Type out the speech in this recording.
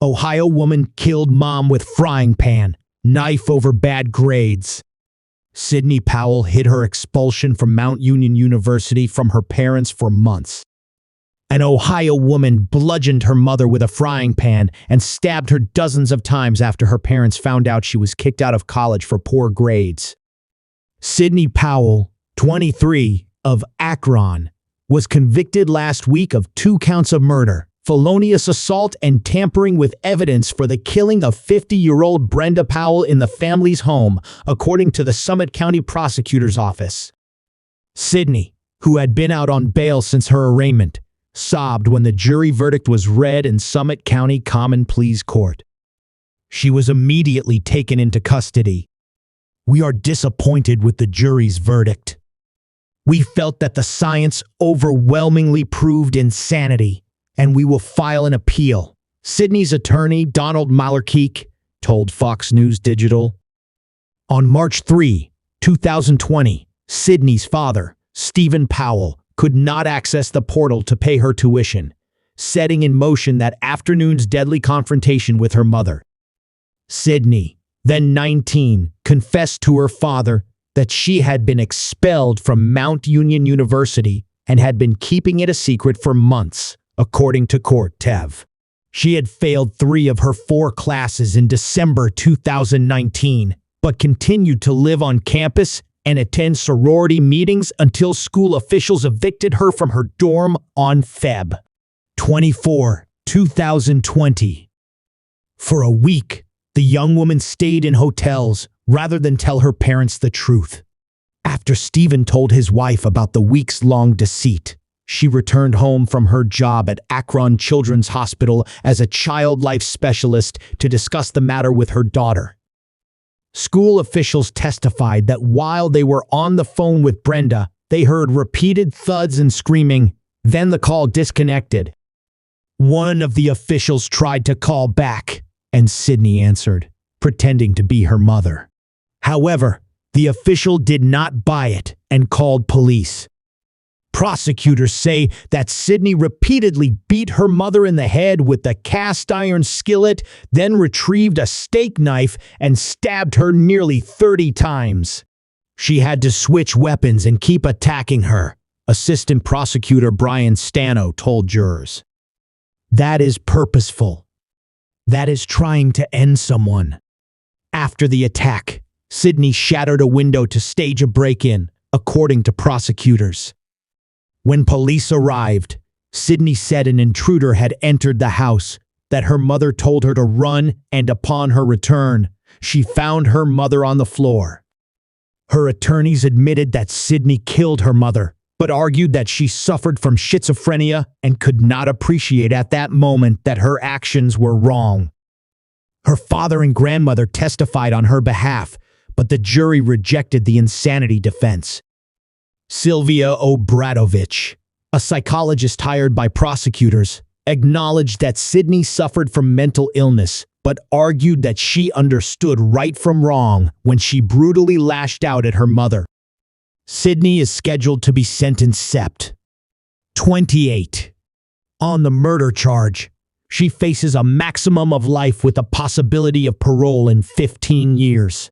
Ohio woman killed mom with frying pan, knife over bad grades. Sydney Powell hid her expulsion from Mount Union University from her parents for months. An Ohio woman bludgeoned her mother with a frying pan and stabbed her dozens of times after her parents found out she was kicked out of college for poor grades. Sydney Powell, 23, of Akron, was convicted last week of 2 counts of murder, felonious assault, and tampering with evidence for the killing of 50-year-old Brenda Powell in the family's home, according to the Summit County Prosecutor's Office. Sydney, who had been out on bail since her arraignment, sobbed when the jury verdict was read in Summit County Common Pleas Court. She was immediately taken into custody. "We are disappointed with the jury's verdict. We felt that the science overwhelmingly proved insanity, and we will file an appeal," Sydney's attorney, Donald Malarcik, told Fox News Digital. On March 3, 2020, Sydney's father, Stephen Powell, could not access the portal to pay her tuition, setting in motion that afternoon's deadly confrontation with her mother. Sydney, then 19, confessed to her father that she had been expelled from Mount Union University and had been keeping it a secret for months, according to court TEV. She had failed 3 of her 4 classes in December 2019, but continued to live on campus and attend sorority meetings until school officials evicted her from her dorm on Feb. 24, 2020. For a week, the young woman stayed in hotels rather than tell her parents the truth. After Stephen told his wife about the weeks-long deceit, she returned home from her job at Akron Children's Hospital as a child life specialist to discuss the matter with her daughter. School officials testified that while they were on the phone with Brenda, they heard repeated thuds and screaming, then the call disconnected. One of the officials tried to call back, and Sydney answered, pretending to be her mother. However, the official did not buy it and called police. Prosecutors say that Sydney repeatedly beat her mother in the head with the cast iron skillet, then retrieved a steak knife and stabbed her nearly 30 times. She had to switch weapons and keep attacking her, Assistant Prosecutor Brian Stano told jurors. That is purposeful. That is trying to end someone. After the attack, Sydney shattered a window to stage a break-in, according to prosecutors. When police arrived, Sydney said an intruder had entered the house, that her mother told her to run, and upon her return, she found her mother on the floor. Her attorneys admitted that Sydney killed her mother, but argued that she suffered from schizophrenia and could not appreciate at that moment that her actions were wrong. Her father and grandmother testified on her behalf, but the jury rejected the insanity defense. Sylvia Obradovich, a psychologist hired by prosecutors, acknowledged that Sydney suffered from mental illness, but argued that she understood right from wrong when she brutally lashed out at her mother. Sydney is scheduled to be sentenced Sept. 28. On the murder charge, she faces a maximum of life with a possibility of parole in 15 years.